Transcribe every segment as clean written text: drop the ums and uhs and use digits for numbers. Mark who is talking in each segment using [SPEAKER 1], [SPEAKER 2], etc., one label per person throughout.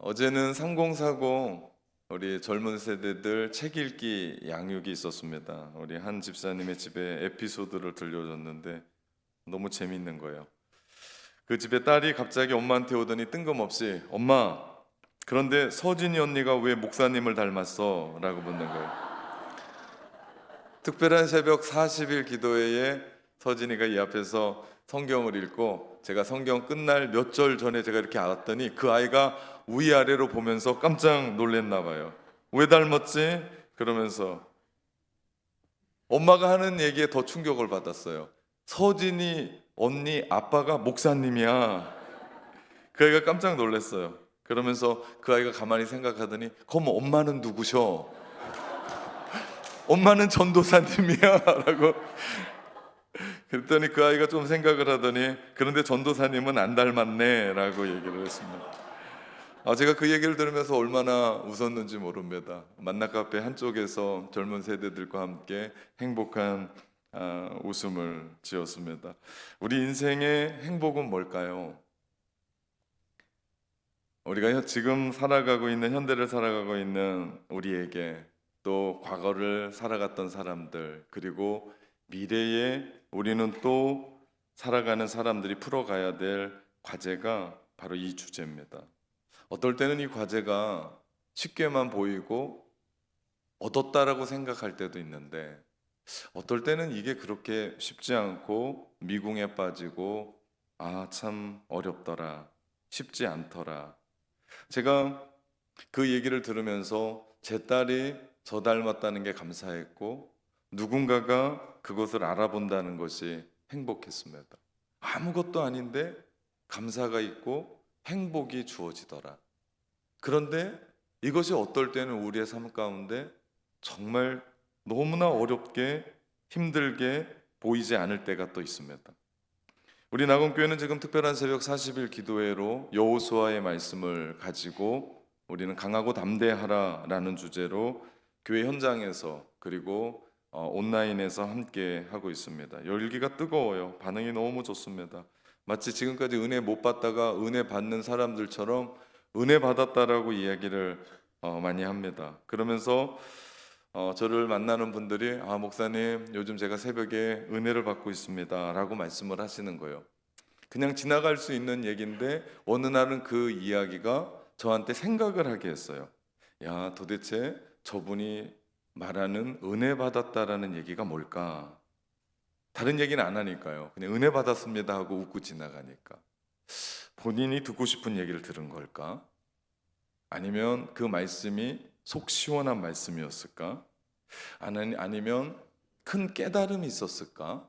[SPEAKER 1] 어제는 3040 우리 젊은 세대들 책 읽기 양육이 있었습니다. 우리 한 집사님의 집에 에피소드를 들려줬는데 너무 재밌는 거예요. 그 집에 딸이 갑자기 엄마한테 오더니 뜬금없이 엄마, 그런데 서진이 언니가 왜 목사님을 닮았어? 라고 묻는 거예요. 특별한 새벽 40일 기도회에 서진이가 이 앞에서 성경을 읽고 제가 성경 끝날 몇 절 전에 제가 이렇게 알았더니 그 아이가 위아래로 보면서 깜짝 놀랐나 봐요. 왜 닮았지? 그러면서 엄마가 하는 얘기에 더 충격을 받았어요. 서진이 언니 아빠가 목사님이야. 그 아이가 깜짝 놀랐어요. 그러면서 그 아이가 가만히 생각하더니 그럼 엄마는 누구셔? 엄마는 전도사님이야 라고. 그랬더니 그 아이가 좀 생각을 하더니 그런데 전도사님은 안 닮았네 라고 얘기를 했습니다. 제가 그 얘기를 들으면서 얼마나 웃었는지 모릅니다. 만나 카페 한쪽에서 젊은 세대들과 함께 행복한 웃음을 지었습니다. 우리 인생의 행복은 뭘까요? 우리가 지금 살아가고 있는, 현대를 살아가고 있는 우리에게, 또 과거를 살아갔던 사람들, 그리고 미래에 우리는 또 살아가는 사람들이 풀어가야 될 과제가 바로 이 주제입니다. 어떨 때는 이 과제가 쉽게만 보이고 얻었다라고 생각할 때도 있는데, 어떨 때는 이게 그렇게 쉽지 않고 미궁에 빠지고 참 어렵더라, 쉽지 않더라. 제가 그 얘기를 들으면서 제 딸이 저 닮았다는 게 감사했고, 누군가가 그것을 알아본다는 것이 행복했습니다. 아무것도 아닌데 감사가 있고 행복이 주어지더라. 그런데 이것이 어떨 때는 우리의 삶 가운데 정말 너무나 어렵게 힘들게 보이지 않을 때가 또 있습니다. 우리 낙원교회는 지금 특별한 새벽 40일 기도회로 여호수아의 말씀을 가지고 우리는 강하고 담대하라라는 주제로 교회 현장에서 그리고 온라인에서 함께 하고 있습니다. 열기가 뜨거워요. 반응이 너무 좋습니다. 마치 지금까지 은혜 못 받다가 은혜 받는 사람들처럼 은혜 받았다라고 이야기를 많이 합니다. 그러면서 저를 만나는 분들이 목사님 요즘 제가 새벽에 은혜를 받고 있습니다 라고 말씀을 하시는 거예요. 그냥 지나갈 수 있는 얘기인데 어느 날은 그 이야기가 저한테 생각을 하게 했어요. 야, 도대체 저분이 말하는 은혜 받았다라는 얘기가 뭘까? 다른 얘기는 안 하니까요. 그냥 은혜 받았습니다 하고 웃고 지나가니까. 본인이 듣고 싶은 얘기를 들은 걸까? 아니면 그 말씀이 속 시원한 말씀이었을까? 아니면 큰 깨달음이 있었을까?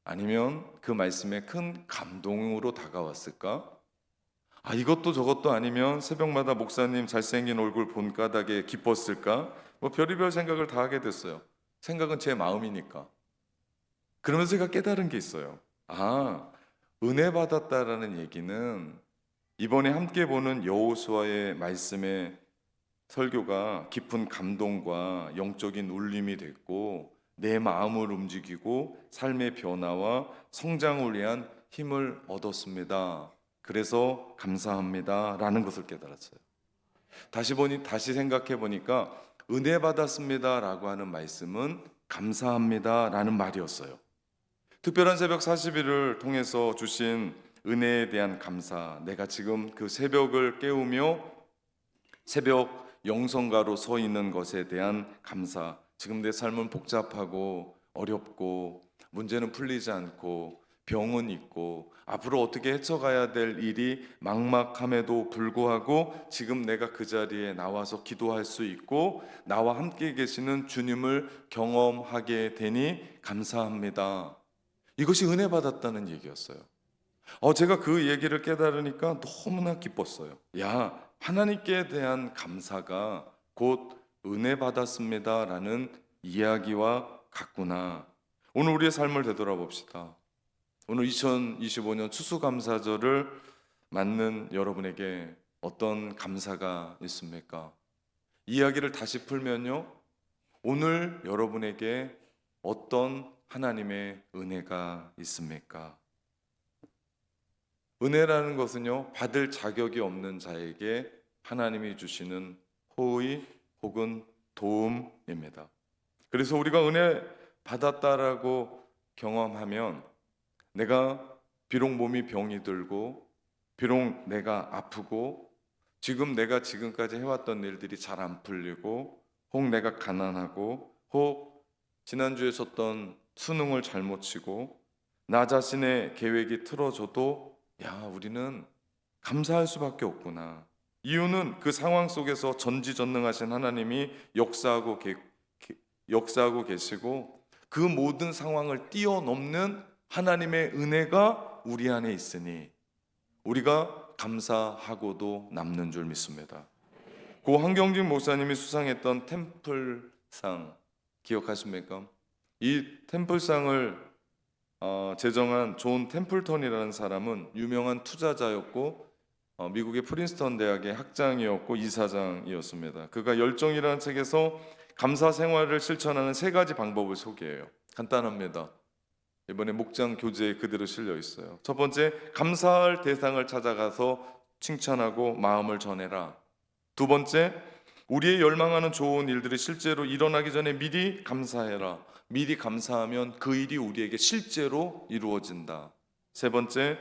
[SPEAKER 1] 아니면 그 말씀에 큰 감동으로 다가왔을까? 이것도 저것도 아니면 새벽마다 목사님 잘생긴 얼굴 본 까닭에 기뻤을까? 별의별 생각을 다 하게 됐어요. 생각은 제 마음이니까. 그러면서 제가 깨달은 게 있어요. 은혜 받았다라는 얘기는 이번에 함께 보는 여호수아의 말씀의 설교가 깊은 감동과 영적인 울림이 됐고 내 마음을 움직이고 삶의 변화와 성장을 위한 힘을 얻었습니다. 그래서 감사합니다 라는 것을 깨달았어요. 다시 생각해 보니까 은혜 받았습니다 라고 하는 말씀은 감사합니다 라는 말이었어요. 특별한 새벽 40일을 통해서 주신 은혜에 대한 감사, 내가 지금 그 새벽을 깨우며 새벽 영성가로 서 있는 것에 대한 감사. 지금 내 삶은 복잡하고 어렵고 문제는 풀리지 않고 병은 있고 앞으로 어떻게 헤쳐가야 될 일이 막막함에도 불구하고 지금 내가 그 자리에 나와서 기도할 수 있고 나와 함께 계시는 주님을 경험하게 되니 감사합니다. 이것이 은혜 받았다는 얘기였어요. 제가 그 얘기를 깨달으니까 너무나 기뻤어요. 하나님께 대한 감사가 곧 은혜 받았습니다 라는 이야기와 같구나. 오늘 우리의 삶을 되돌아봅시다. 오늘 2025년 추수감사절을 맞는 여러분에게 어떤 감사가 있습니까? 이야기를 다시 풀면요, 오늘 여러분에게 어떤 하나님의 은혜가 있습니까? 은혜라는 것은요, 받을 자격이 없는 자에게 하나님이 주시는 호의 혹은 도움입니다. 그래서 우리가 은혜 받았다라고 경험하면 내가 비록 몸이 병이 들고 비록 내가 아프고 지금 내가 지금까지 해왔던 일들이 잘 안 풀리고 혹 내가 가난하고 혹 지난주에 썼던 수능을 잘못 치고 나 자신의 계획이 틀어져도 우리는 감사할 수밖에 없구나. 이유는 그 상황 속에서 전지전능하신 하나님이 역사하고 계시고 그 모든 상황을 뛰어넘는 하나님의 은혜가 우리 안에 있으니 우리가 감사하고도 남는 줄 믿습니다. 고 한경진 목사님이 수상했던 템플상 기억하십니까? 이 템플상을 제정한 존 템플턴이라는 사람은 유명한 투자자였고 미국의 프린스턴 대학의 학장이었고 이사장이었습니다. 그가 열정이라는 책에서 감사 생활을 실천하는 3가지 방법을 소개해요. 간단합니다. 이번에 목장 교재에 그대로 실려 있어요. 첫 번째, 감사할 대상을 찾아가서 칭찬하고 마음을 전해라. 두 번째, 우리의 열망하는 좋은 일들이 실제로 일어나기 전에 미리 감사해라. 미리 감사하면 그 일이 우리에게 실제로 이루어진다. 세 번째,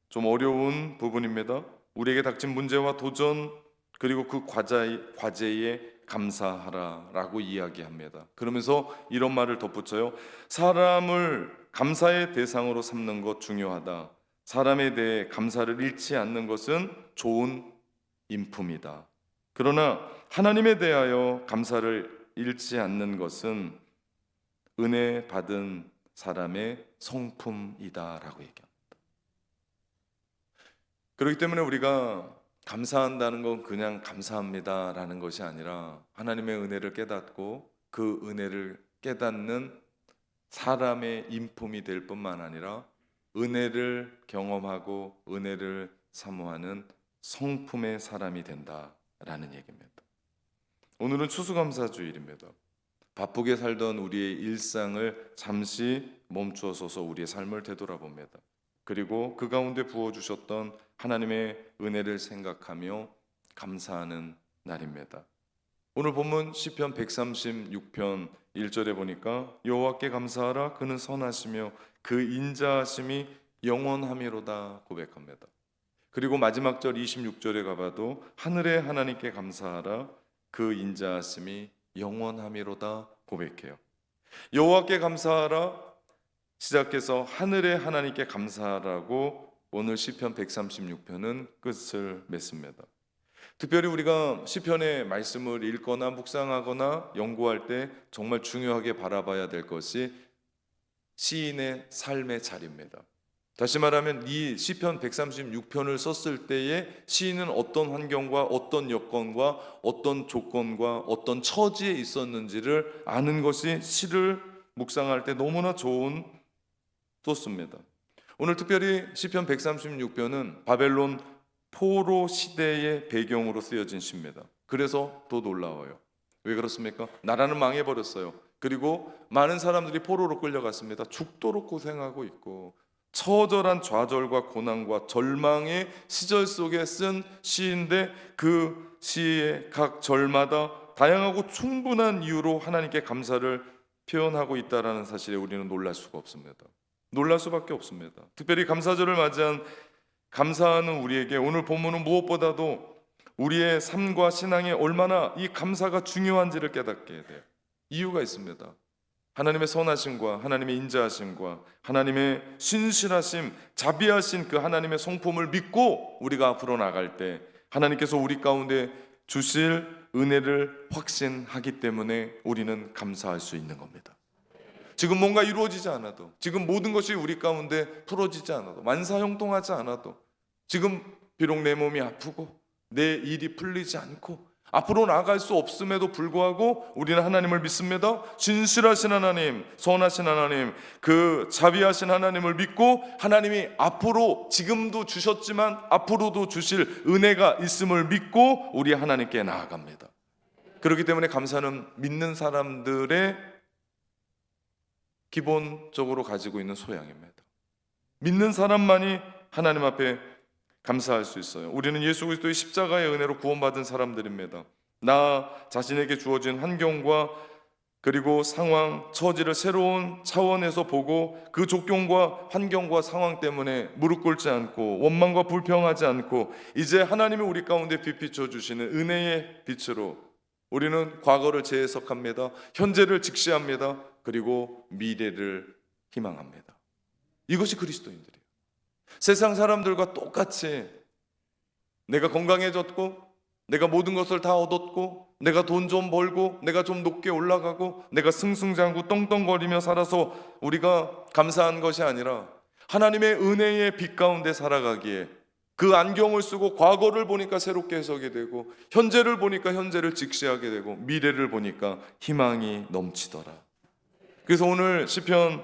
[SPEAKER 1] 좀 어려운 부분입니다. 우리에게 닥친 문제와 도전 그리고 그 과제에 감사하라라고 이야기합니다. 그러면서 이런 말을 덧붙여요. 사람을 감사의 대상으로 삼는 것 중요하다. 사람에 대해 감사를 잃지 않는 것은 좋은 인품이다. 그러나 하나님에 대하여 감사를 잃지 않는 것은 은혜 받은 사람의 성품이다라고 얘기합니다. 그렇기 때문에 우리가 감사한다는 건 그냥 감사합니다라는 것이 아니라 하나님의 은혜를 깨닫고 그 은혜를 깨닫는 사람의 인품이 될 뿐만 아니라 은혜를 경험하고 은혜를 사모하는 성품의 사람이 된다라는 얘기입니다. 오늘은 추수감사주일입니다. 바쁘게 살던 우리의 일상을 잠시 멈추어서서 우리의 삶을 되돌아봅니다. 그리고 그 가운데 부어주셨던 하나님의 은혜를 생각하며 감사하는 날입니다. 오늘 본문 시편 136편 1절에 보니까 여호와께 감사하라 그는 선하시며 그 인자하심이 영원하미로다 고백합니다. 그리고 마지막 절 26절에 가봐도 하늘의 하나님께 감사하라 그 인자하심이 영원하미로다 고백해요. 여호와께 감사하라 시작해서 하늘의 하나님께 감사하라고 오늘 시편 136편은 끝을 맺습니다. 특별히 우리가 시편의 말씀을 읽거나 묵상하거나 연구할 때 정말 중요하게 바라봐야 될 것이 시인의 삶의 자리입니다. 다시 말하면 이 시편 136편을 썼을 때에 시인은 어떤 환경과 어떤 여건과 어떤 조건과 어떤 처지에 있었는지를 아는 것이 시를 묵상할 때 너무나 좋은 소스입니다. 오늘 특별히 시편 136편은 바벨론 포로 시대의 배경으로 쓰여진 시입니다. 그래서 더 놀라워요. 왜 그렇습니까? 나라는 망해버렸어요. 그리고 많은 사람들이 포로로 끌려갔습니다. 죽도록 고생하고 있고 처절한 좌절과 고난과 절망의 시절 속에 쓴 시인데 그 시의 각 절마다 다양하고 충분한 이유로 하나님께 감사를 표현하고 있다는 사실에 우리는 놀랄 수가 없습니다. 놀랄 수밖에 없습니다. 특별히 감사절을 맞이한 감사하는 우리에게 오늘 본문은 무엇보다도 우리의 삶과 신앙에 얼마나 이 감사가 중요한지를 깨닫게 돼요. 이유가 있습니다. 하나님의 선하심과 하나님의 인자하심과 하나님의 신실하심, 자비하신 그 하나님의 성품을 믿고 우리가 앞으로 나갈 때 하나님께서 우리 가운데 주실 은혜를 확신하기 때문에 우리는 감사할 수 있는 겁니다. 지금 뭔가 이루어지지 않아도, 지금 모든 것이 우리 가운데 풀어지지 않아도, 만사형통하지 않아도, 지금 비록 내 몸이 아프고 내 일이 풀리지 않고 앞으로 나아갈 수 없음에도 불구하고 우리는 하나님을 믿습니다. 진실하신 하나님, 선하신 하나님, 그 자비하신 하나님을 믿고 하나님이 앞으로 지금도 주셨지만 앞으로도 주실 은혜가 있음을 믿고 우리 하나님께 나아갑니다. 그렇기 때문에 감사는 믿는 사람들의 기본적으로 가지고 있는 소양입니다. 믿는 사람만이 하나님 앞에 감사할 수 있어요. 우리는 예수 그리스도의 십자가의 은혜로 구원받은 사람들입니다. 나 자신에게 주어진 환경과 그리고 상황, 처지를 새로운 차원에서 보고 그 조건과 환경과 상황 때문에 무릎 꿇지 않고 원망과 불평하지 않고 이제 하나님이 우리 가운데 빛비춰 주시는 은혜의 빛으로 우리는 과거를 재해석합니다. 현재를 직시합니다. 그리고 미래를 희망합니다. 이것이 그리스도인들이에요. 세상 사람들과 똑같이 내가 건강해졌고 내가 모든 것을 다 얻었고 내가 돈 좀 벌고 내가 좀 높게 올라가고 내가 승승장구 떵떵거리며 살아서 우리가 감사한 것이 아니라 하나님의 은혜의 빛 가운데 살아가기에 그 안경을 쓰고 과거를 보니까 새롭게 해석이 되고 현재를 보니까 현재를 직시하게 되고 미래를 보니까 희망이 넘치더라. 그래서 오늘 시편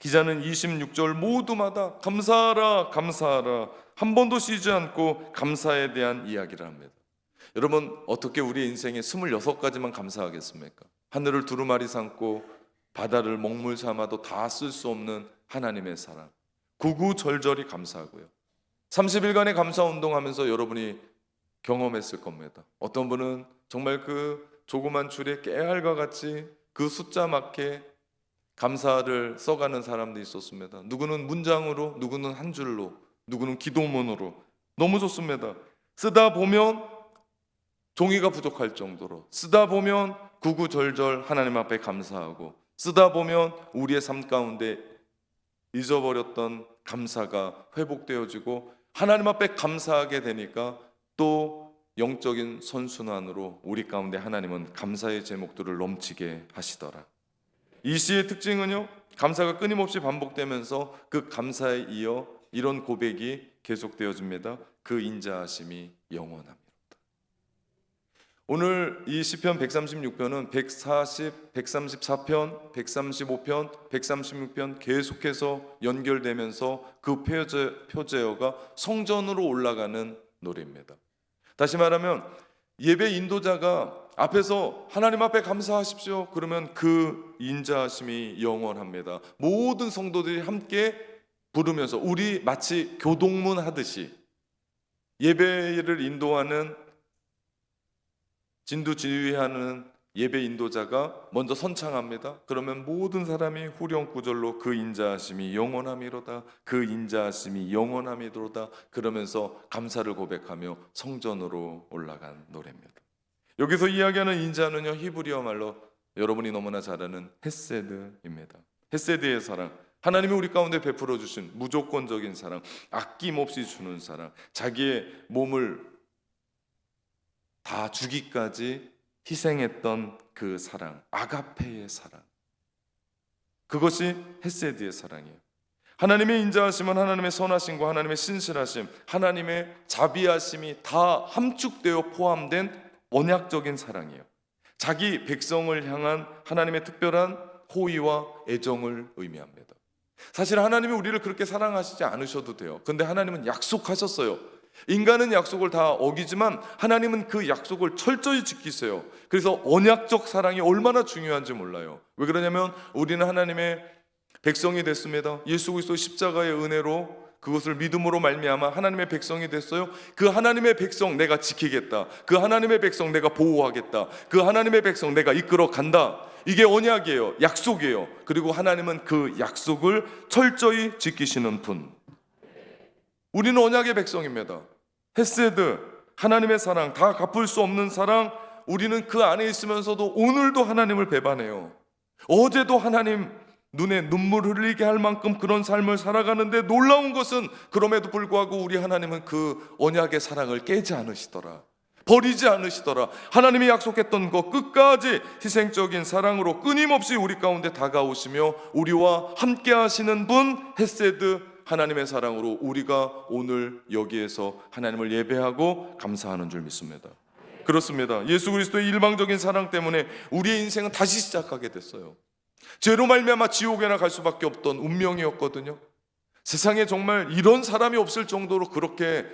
[SPEAKER 1] 기자는 26절 모두마다 감사하라 감사하라 한 번도 쉬지 않고 감사에 대한 이야기를 합니다. 여러분 어떻게 우리 인생에 26가지만 감사하겠습니까? 하늘을 두루마리 삼고 바다를 먹물 삼아도 다 쓸 수 없는 하나님의 사랑 구구절절히 감사하고요. 30일간의 감사운동하면서 여러분이 경험했을 겁니다. 어떤 분은 정말 그 조그만 줄에 깨알과 같이 그 숫자 맞게 감사를 써가는 사람도 있었습니다. 누구는 문장으로, 누구는 한 줄로, 누구는 기도문으로. 너무 좋습니다. 쓰다 보면 종이가 부족할 정도로, 쓰다 보면 구구절절 하나님 앞에 감사하고, 쓰다 보면 우리의 삶 가운데 잊어버렸던 감사가 회복되어지고 하나님 앞에 감사하게 되니까 또 영적인 선순환으로 우리 가운데 하나님은 감사의 제목들을 넘치게 하시더라. 이 시의 특징은요, 감사가 끊임없이 반복되면서 그 감사에 이어 이런 고백이 계속되어집니다. 그 인자하심이 영원합니다. 오늘 이 시편 136편은 140, 134편, 135편, 136편 계속해서 연결되면서 그 표제어가 성전으로 올라가는 노래입니다. 다시 말하면 예배 인도자가 앞에서 하나님 앞에 감사하십시오 그러면 그 인자하심이 영원합니다. 모든 성도들이 함께 부르면서 우리 마치 교동문 하듯이 예배를 인도하는 진두지휘하는 예배 인도자가 먼저 선창합니다. 그러면 모든 사람이 후렴구절로 그 인자하심이 영원함이로다 그 인자하심이 영원함이로다 그러면서 감사를 고백하며 성전으로 올라간 노래입니다. 여기서 이야기하는 인자는요, 히브리어 말로 여러분이 너무나 잘 아는 헤세드입니다. 헤세드의 사랑, 하나님이 우리 가운데 베풀어 주신 무조건적인 사랑, 아낌없이 주는 사랑, 자기의 몸을 다 주기까지 희생했던 그 사랑, 아가페의 사랑, 그것이 헤세드의 사랑이에요. 하나님의 인자하심은 하나님의 선하심과 하나님의 신실하심, 하나님의 자비하심이 다 함축되어 포함된 언약적인 사랑이에요. 자기 백성을 향한 하나님의 특별한 호의와 애정을 의미합니다. 사실 하나님이 우리를 그렇게 사랑하시지 않으셔도 돼요. 근데 하나님은 약속하셨어요. 인간은 약속을 다 어기지만 하나님은 그 약속을 철저히 지키세요. 그래서 언약적 사랑이 얼마나 중요한지 몰라요. 왜 그러냐면 우리는 하나님의 백성이 됐습니다. 예수 그리스도 십자가의 은혜로 그것을 믿음으로 말미암아 하나님의 백성이 됐어요. 그 하나님의 백성 내가 지키겠다. 그 하나님의 백성 내가 보호하겠다. 그 하나님의 백성 내가 이끌어 간다. 이게 언약이에요. 약속이에요. 그리고 하나님은 그 약속을 철저히 지키시는 분. 우리는 언약의 백성입니다. 헤세드, 하나님의 사랑, 다 갚을 수 없는 사랑, 우리는 그 안에 있으면서도 오늘도 하나님을 배반해요. 어제도 하나님 눈에 눈물 흘리게 할 만큼 그런 삶을 살아가는데 놀라운 것은 그럼에도 불구하고 우리 하나님은 그 언약의 사랑을 깨지 않으시더라. 버리지 않으시더라. 하나님이 약속했던 것 끝까지 희생적인 사랑으로 끊임없이 우리 가운데 다가오시며 우리와 함께 하시는 분 헤세드 하나님의 사랑으로 우리가 오늘 여기에서 하나님을 예배하고 감사하는 줄 믿습니다. 그렇습니다. 예수 그리스도의 일방적인 사랑 때문에 우리의 인생은 다시 시작하게 됐어요. 죄로 말미암아 지옥에나 갈 수밖에 없던 운명이었거든요. 세상에 정말 이런 사람이 없을 정도로 그렇게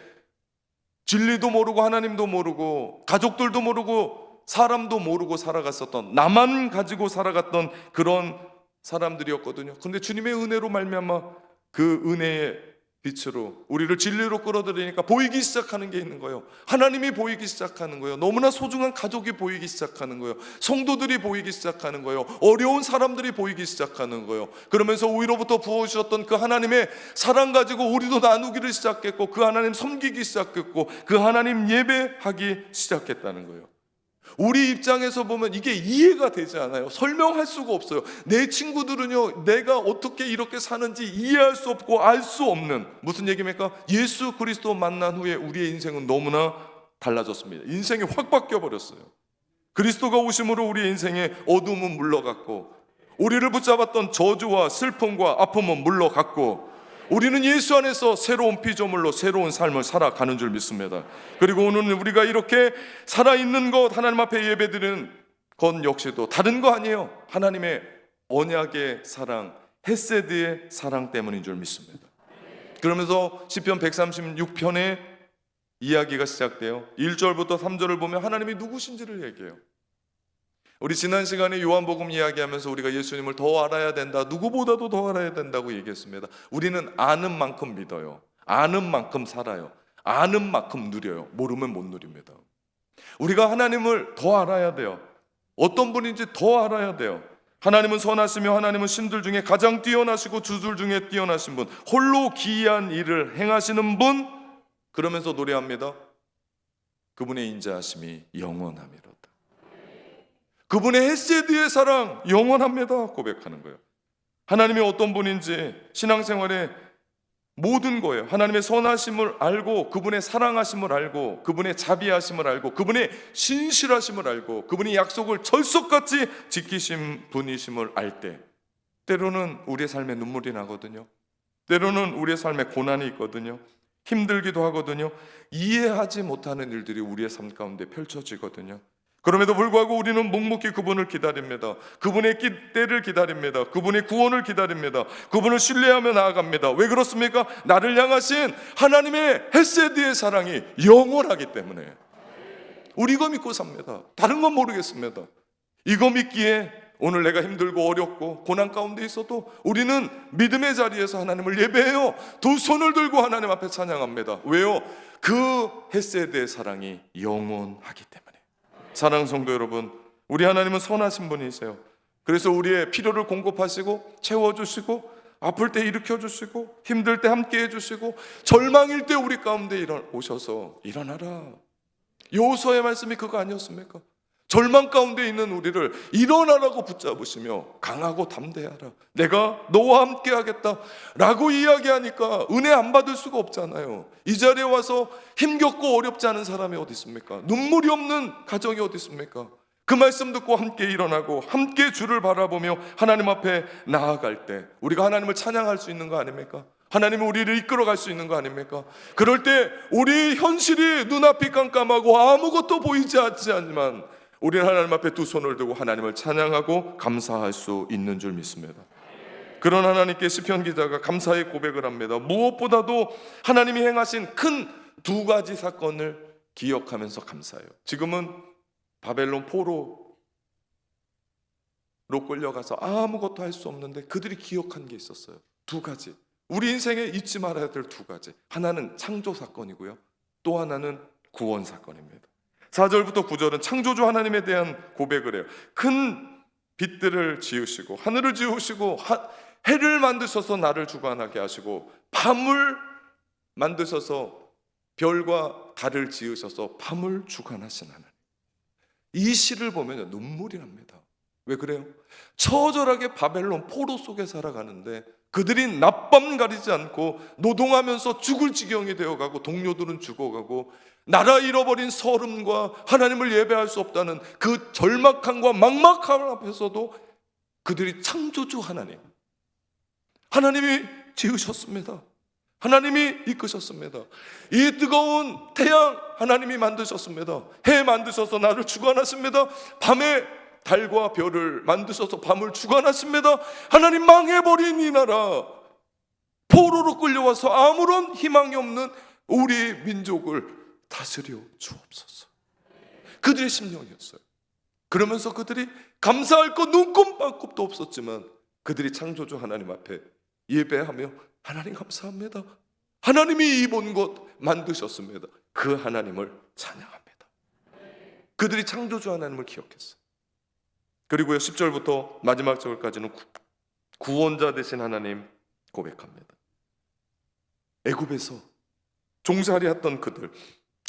[SPEAKER 1] 진리도 모르고 하나님도 모르고 가족들도 모르고 사람도 모르고 살아갔었던, 나만 가지고 살아갔던 그런 사람들이었거든요. 근데 주님의 은혜로 말미암아 그 은혜의 빛으로 우리를 진리로 끌어들이니까 보이기 시작하는 게 있는 거예요. 하나님이 보이기 시작하는 거예요. 너무나 소중한 가족이 보이기 시작하는 거예요. 성도들이 보이기 시작하는 거예요. 어려운 사람들이 보이기 시작하는 거예요. 그러면서 위로부터 부어주셨던 그 하나님의 사랑 가지고 우리도 나누기를 시작했고, 그 하나님 섬기기 시작했고, 그 하나님 예배하기 시작했다는 거예요. 우리 입장에서 보면 이게 이해가 되지 않아요. 설명할 수가 없어요. 내 친구들은요, 내가 어떻게 이렇게 사는지 이해할 수 없고 알 수 없는, 무슨 얘기입니까? 예수 그리스도 만난 후에 우리의 인생은 너무나 달라졌습니다. 인생이 확 바뀌어 버렸어요. 그리스도가 오심으로 우리의 인생의 어둠은 물러갔고, 우리를 붙잡았던 저주와 슬픔과 아픔은 물러갔고, 우리는 예수 안에서 새로운 피조물로 새로운 삶을 살아가는 줄 믿습니다. 그리고 오늘 우리가 이렇게 살아있는 것, 하나님 앞에 예배드리는 것 역시도 다른 거 아니에요. 하나님의 언약의 사랑, 헤세드의 사랑 때문인 줄 믿습니다. 그러면서 시편 136편의 이야기가 시작돼요. 1절부터 3절을 보면 하나님이 누구신지를 얘기해요. 우리 지난 시간에 요한복음 이야기하면서 우리가 예수님을 더 알아야 된다, 누구보다도 더 알아야 된다고 얘기했습니다. 우리는 아는 만큼 믿어요. 아는 만큼 살아요. 아는 만큼 누려요. 모르면 못 누립니다. 우리가 하나님을 더 알아야 돼요. 어떤 분인지 더 알아야 돼요. 하나님은 선하시며 하나님은 신들 중에 가장 뛰어나시고 주들 중에 뛰어나신 분, 홀로 기이한 일을 행하시는 분. 그러면서 노래합니다. 그분의 인자하심이 영원함이로다. 그분의 헤세드의 사랑 영원합니다 고백하는 거예요. 하나님이 어떤 분인지 신앙생활의 모든 거예요. 하나님의 선하심을 알고, 그분의 사랑하심을 알고, 그분의 자비하심을 알고, 그분의 신실하심을 알고, 그분이 약속을 철석같이 지키신 분이심을 알 때, 때로는 우리의 삶에 눈물이 나거든요. 때로는 우리의 삶에 고난이 있거든요. 힘들기도 하거든요. 이해하지 못하는 일들이 우리의 삶 가운데 펼쳐지거든요. 그럼에도 불구하고 우리는 묵묵히 그분을 기다립니다. 그분의 때를 기다립니다. 그분의 구원을 기다립니다. 그분을 신뢰하며 나아갑니다. 왜 그렇습니까? 나를 향하신 하나님의 헤세드의 사랑이 영원하기 때문에. 우리 이거 믿고 삽니다. 다른 건 모르겠습니다. 이거 믿기에 오늘 내가 힘들고 어렵고 고난 가운데 있어도 우리는 믿음의 자리에서 하나님을 예배해요. 두 손을 들고 하나님 앞에 찬양합니다. 왜요? 그 헤세드의 사랑이 영원하기 때문에. 사랑하는 성도 여러분, 우리 하나님은 선하신 분이세요. 그래서 우리의 필요를 공급하시고 채워주시고, 아플 때 일으켜주시고, 힘들 때 함께 해주시고, 절망일 때 우리 가운데 오셔서 일어나라. 여호수아의 말씀이 그거 아니었습니까? 절망 가운데 있는 우리를 일어나라고 붙잡으시며 강하고 담대하라, 내가 너와 함께 하겠다 라고 이야기하니까 은혜 안 받을 수가 없잖아요. 이 자리에 와서 힘겹고 어렵지 않은 사람이 어디 있습니까? 눈물이 없는 가정이 어디 있습니까? 그 말씀 듣고 함께 일어나고 함께 주를 바라보며 하나님 앞에 나아갈 때 우리가 하나님을 찬양할 수 있는 거 아닙니까? 하나님이 우리를 이끌어갈 수 있는 거 아닙니까? 그럴 때 우리 현실이 눈앞이 깜깜하고 아무것도 보이지 않지만 우리는 하나님 앞에 두 손을 들고 하나님을 찬양하고 감사할 수 있는 줄 믿습니다. 그런 하나님께 시편 기자가 감사의 고백을 합니다. 무엇보다도 하나님이 행하신 큰 두 가지 사건을 기억하면서 감사해요. 지금은 바벨론 포로로 끌려가서 아무것도 할 수 없는데 그들이 기억한 게 있었어요. 두 가지. 우리 인생에 잊지 말아야 될 두 가지. 하나는 창조 사건이고요, 또 하나는 구원 사건입니다. 4절부터 9절은 창조주 하나님에 대한 고백을 해요. 큰 빛들을 지으시고 하늘을 지으시고 해를 만드셔서 나를 주관하게 하시고 밤을 만드셔서 별과 달을 지으셔서 밤을 주관하신 하나님. 이 시를 보면 눈물이 납니다. 왜 그래요? 처절하게 바벨론 포로 속에 살아가는데 그들이 낮밤 가리지 않고 노동하면서 죽을 지경이 되어가고 동료들은 죽어가고 나라 잃어버린 서름과 하나님을 예배할 수 없다는 그 절막함과 막막함 앞에서도 그들이 창조주 하나님이 지으셨습니다. 하나님이 이끄셨습니다. 이 뜨거운 태양 하나님이 만드셨습니다. 해 만드셔서 나를 주관하십니다. 밤에 달과 별을 만드셔서 밤을 주관하십니다. 하나님 망해버린 이 나라, 포로로 끌려와서 아무런 희망이 없는 우리 민족을 다스려 주옵소서. 그들의 심령이었어요. 그러면서 그들이 감사할 것 눈꼽만큼도 없었지만 그들이 창조주 하나님 앞에 예배하며 하나님 감사합니다.
[SPEAKER 2] 하나님이 이 먼 곳 만드셨습니다. 그 하나님을 찬양합니다. 그들이 창조주 하나님을 기억했어요. 그리고요 10절부터 마지막 절까지는 구원자 되신 하나님 고백합니다. 애굽에서 종살이했던 그들,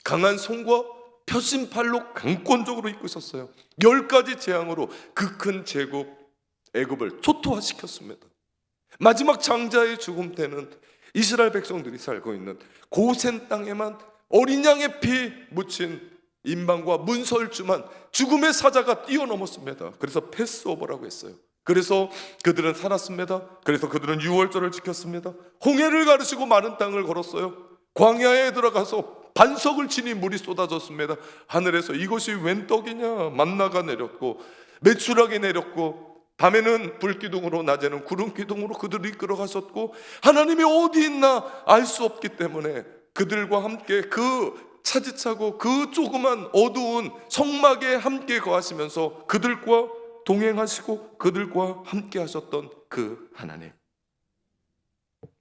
[SPEAKER 2] 강한 손과 펴신 팔로 강권적으로 이끄셨어요. 10가지 재앙으로 그 큰 제국 애굽을 초토화시켰습니다. 마지막 장자의 죽음 때는 이스라엘 백성들이 살고 있는 고센 땅에만 어린 양의 피 묻힌 인방과 문설주만 죽음의 사자가 뛰어넘었습니다. 그래서 패스오버라고 했어요. 그래서 그들은 살았습니다. 그래서 그들은 유월절을 지켰습니다. 홍해를 가르시고 마른 땅을 걸었어요. 광야에 들어가서 반석을 치니 물이 쏟아졌습니다. 하늘에서 이것이 웬 떡이냐, 만나가 내렸고 메추라기 내렸고, 밤에는 불기둥으로 낮에는 구름기둥으로 그들을 이끌어 가셨고, 하나님이 어디 있나 알 수 없기 때문에 그들과 함께 그 차지차고 그 조그만 어두운 성막에 함께 거하시면서 그들과 동행하시고 그들과 함께 하셨던 그 하나님,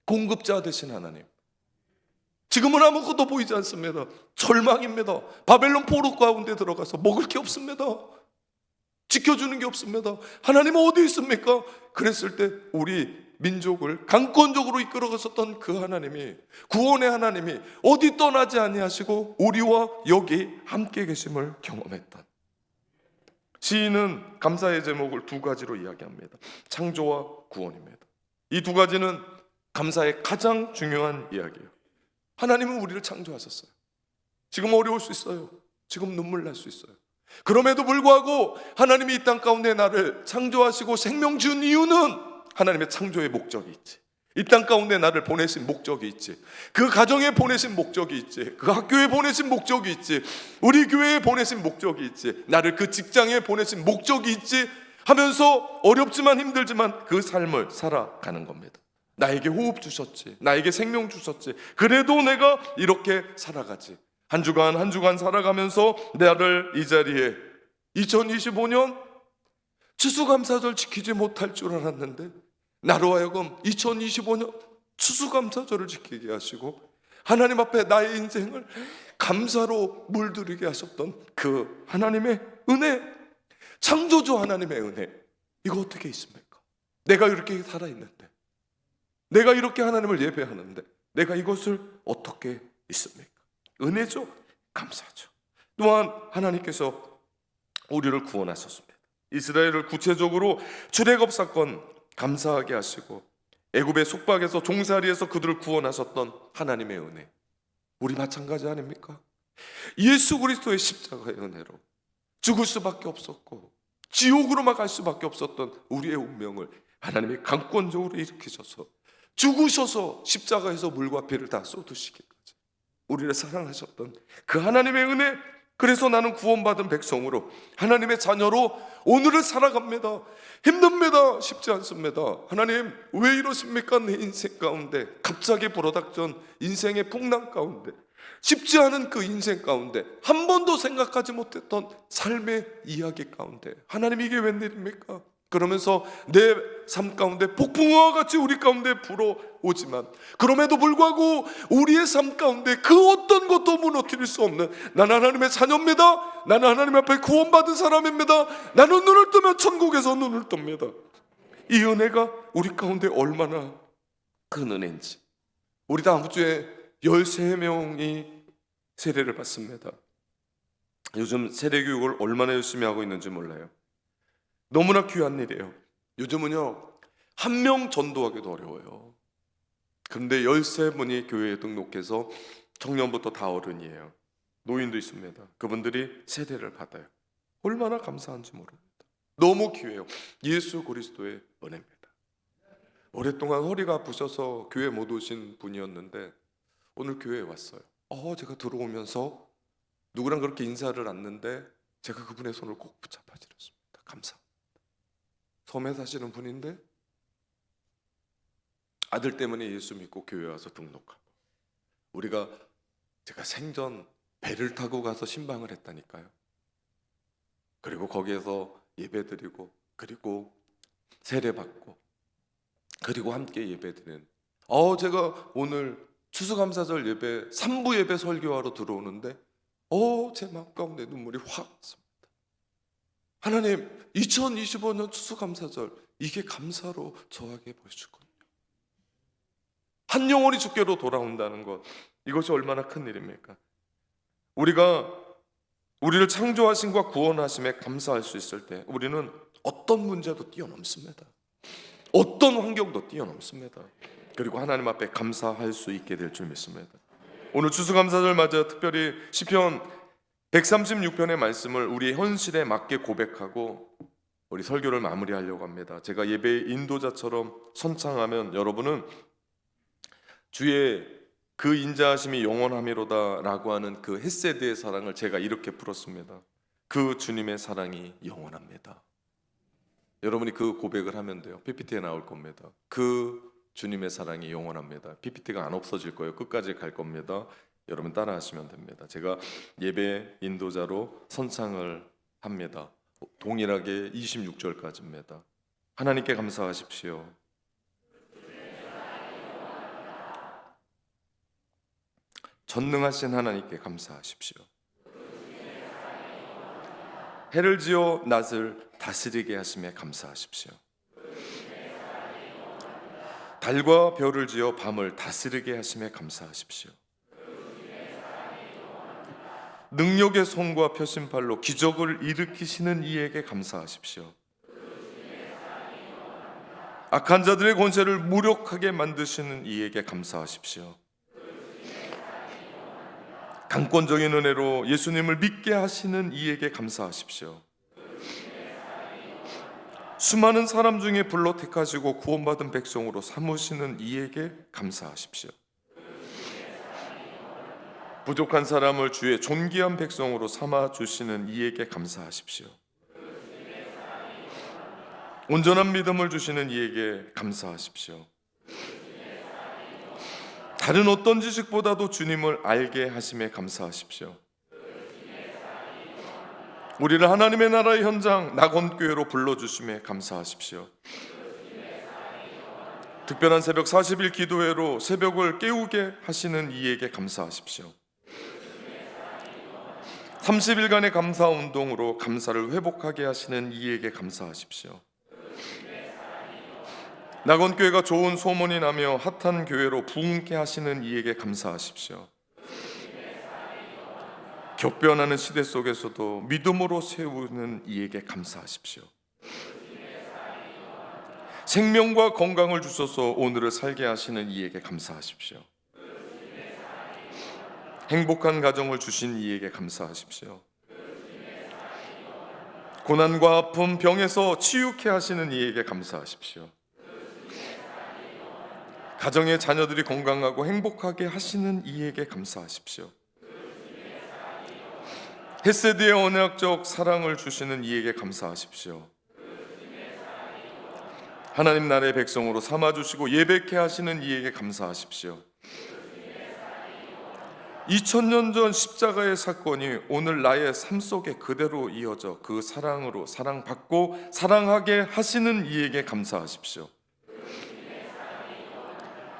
[SPEAKER 2] 공급자 되신 하나님, 지금은 아무것도 보이지 않습니다. 절망입니다. 바벨론 포로 가운데 들어가서 먹을 게 없습니다. 지켜주는 게 없습니다. 하나님은 어디 있습니까? 그랬을 때 우리 민족을 강권적으로 이끌어가셨던 그 하나님이, 구원의 하나님이 어디 떠나지 아니하시고 우리와 여기 함께 계심을 경험했던, 시인은 감사의 제목을 두 가지로 이야기합니다. 창조와 구원입니다. 이 두 가지는 감사의 가장 중요한 이야기예요. 하나님은 우리를 창조하셨어요. 지금 어려울 수 있어요. 지금 눈물 날 수 있어요. 그럼에도 불구하고 하나님이 이 땅 가운데 나를 창조하시고 생명 준 이유는 하나님의 창조의 목적이 있지. 이 땅 가운데 나를 보내신 목적이 있지. 그 가정에 보내신 목적이 있지. 그 학교에 보내신 목적이 있지. 우리 교회에 보내신 목적이 있지. 나를 그 직장에 보내신 목적이 있지 하면서 어렵지만 힘들지만 그 삶을 살아가는 겁니다. 나에게 호흡 주셨지, 나에게 생명 주셨지, 그래도 내가 이렇게 살아가지. 한 주간 한 주간 살아가면서 나를 이 자리에 2025년 추수감사절 지키지 못할 줄 알았는데 나로 하여금 2025년 추수감사절을 지키게 하시고 하나님 앞에 나의 인생을 감사로 물들이게 하셨던 그 하나님의 은혜, 창조주 하나님의 은혜, 이거 어떻게 있습니까? 내가 이렇게 살아있는데, 내가 이렇게 하나님을 예배하는데 내가 이것을 어떻게 있습니까? 은혜죠. 감사죠. 또한 하나님께서 우리를 구원하셨습니다. 이스라엘을 구체적으로 출애굽 사건 감사하게 하시고 애굽의 속박에서 종살이에서 그들을 구원하셨던 하나님의 은혜, 우리 마찬가지 아닙니까? 예수 그리스도의 십자가의 은혜로 죽을 수밖에 없었고 지옥으로만 갈 수밖에 없었던 우리의 운명을 하나님이 강권적으로 일으키셔서 죽으셔서 십자가에서 물과 피를 다 쏟으시기까지 우리를 사랑하셨던 그 하나님의 은혜, 그래서 나는 구원받은 백성으로 하나님의 자녀로 오늘을 살아갑니다. 힘듭니다. 쉽지 않습니다. 하나님 왜 이러십니까? 내 인생 가운데 갑자기 불어닥친 인생의 풍랑 가운데, 쉽지 않은 그 인생 가운데, 한 번도 생각하지 못했던 삶의 이야기 가운데 하나님 이게 웬일입니까? 그러면서 내 삶 가운데 폭풍우와 같이 우리 가운데 불어오지만 그럼에도 불구하고 우리의 삶 가운데 그 어떤 것도 무너뜨릴 수 없는, 나는 하나님의 자녀입니다. 나는 하나님 앞에 구원받은 사람입니다. 나는 눈을 뜨면 천국에서 눈을 뜹니다. 이 은혜가 우리 가운데 얼마나 큰 은혜인지. 우리 다음 주에 13명이 세례를 받습니다. 요즘 세례 교육을 얼마나 열심히 하고 있는지 몰라요. 너무나 귀한 일이에요. 요즘은요, 한 명 전도하기도 어려워요. 그런데 13분이 교회에 등록해서 청년부터 다 어른이에요. 노인도 있습니다. 그분들이 세례를 받아요. 얼마나 감사한지 모릅니다. 너무 귀해요. 예수 그리스도의 은혜입니다. 오랫동안 허리가 아프셔서 교회 못 오신 분이었는데 오늘 교회에 왔어요. 제가 들어오면서 누구랑 그렇게 인사를 했는데 제가 그분의 손을 꼭 붙잡아 드렸습니다. 감사합니다. 섬에 사시는 분인데 아들 때문에 예수 믿고 교회 와서 등록하고, 제가 생전 배를 타고 가서 신방을 했다니까요. 그리고 거기에서 예배드리고 그리고 세례받고 그리고 함께 예배드리는, 제가 오늘 추수감사절 예배 3부 예배 설교하러 들어오는데 제 마음 가운데 눈물이 확 왔습니다. 하나님, 2025년 추수감사절 이게 감사로 저하게 보여주거든요. 한 영혼이 주께로 돌아온다는 것, 이것이 얼마나 큰 일입니까? 우리가 우리를 창조하심과 구원하심에 감사할 수 있을 때 우리는 어떤 문제도 뛰어넘습니다. 어떤 환경도 뛰어넘습니다. 그리고 하나님 앞에 감사할 수 있게 될 줄 믿습니다. 오늘 추수감사절 맞아 특별히 시편 136편의 말씀을 우리의 현실에 맞게 고백하고 우리 설교를 마무리하려고 합니다. 제가 예배의 인도자처럼 선창하면 여러분은 주의 그 인자하심이 영원함이로다 라고 하는 그 헤세드의 사랑을 제가 이렇게 풀었습니다. 그 주님의 사랑이 영원합니다. 여러분이 그 고백을 하면 돼요. PPT에 나올 겁니다. 그 주님의 사랑이 영원합니다. PPT가 안 없어질 거예요. 끝까지 갈 겁니다. 여러분 따라 하시면 됩니다. 제가 예배 인도자로 선창을 합니다. 동일하게 26절까지입니다. 하나님께 감사하십시오. 전능하신 하나님께 감사하십시오. 해를 지어 낫을 다스리게 하심에 감사하십시오. 달과 별을 지어 밤을 다스리게 하심에 감사하십시오. 능력의 손과 표심팔로 기적을 일으키시는 이에게 감사하십시오. 악한 자들의 권세를 무력하게 만드시는 이에게 감사하십시오. 강권적인 은혜로 예수님을 믿게 하시는 이에게 감사하십시오. 수많은 사람 중에 불러 택하시고 구원받은 백성으로 삼으시는 이에게 감사하십시오. 부족한 사람을 주의 존귀한 백성으로 삼아 주시는 이에게 감사하십시오. 온전한 믿음을 주시는 이에게 감사하십시오. 다른 어떤 지식보다도 주님을 알게 하심에 감사하십시오. 우리를 하나님의 나라의 현장 낙원교회로 불러주심에 감사하십시오. 특별한 새벽 40일 기도회로 새벽을 깨우게 하시는 이에게 감사하십시오. 30일간의 감사운동으로 감사를 회복하게 하시는 이에게 감사하십시오. 낙원교회가 좋은 소문이 나며 핫한 교회로 부흥케 하시는 이에게 감사하십시오. 격변하는 시대 속에서도 믿음으로 세우는 이에게 감사하십시오. 생명과 건강을 주셔서 오늘을 살게 하시는 이에게 감사하십시오. 행복한 가정을 주신 이에게 감사하십시오. 고난과 아픔, 병에서 치유케 하시는 이에게 감사하십시오. 가정의 자녀들이 건강하고 행복하게 하시는 이에게 감사하십시오. 헤세드의 언약적 사랑을 주시는 이에게 감사하십시오. 하나님 나라의 백성으로 삼아주시고 예배케 하시는 이에게 감사하십시오. 2000년 전 십자가의 사건이 오늘 나의 삶 속에 그대로 이어져 그 사랑으로 사랑받고 사랑하게 하시는 이에게 감사하십시오.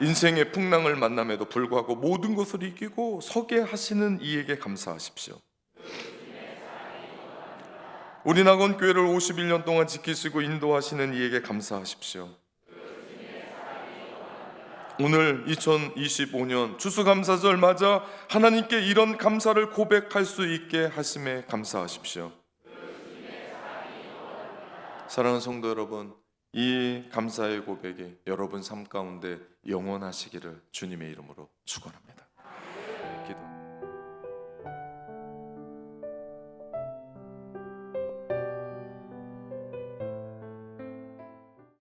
[SPEAKER 2] 인생의 풍랑을 만남에도 불구하고 모든 것을 이기고 서게 하시는 이에게 감사하십시오. 우리 낙원교회를 51년 동안 지키시고 인도하시는 이에게 감사하십시오. 오늘 2025년 추수감사절 맞아 하나님께 이런 감사를 고백할 수 있게 하심에 감사하십시오. 사랑하는 성도 여러분, 이 감사의 고백이 여러분 삶 가운데 영원하시기를 주님의 이름으로 축원합니다.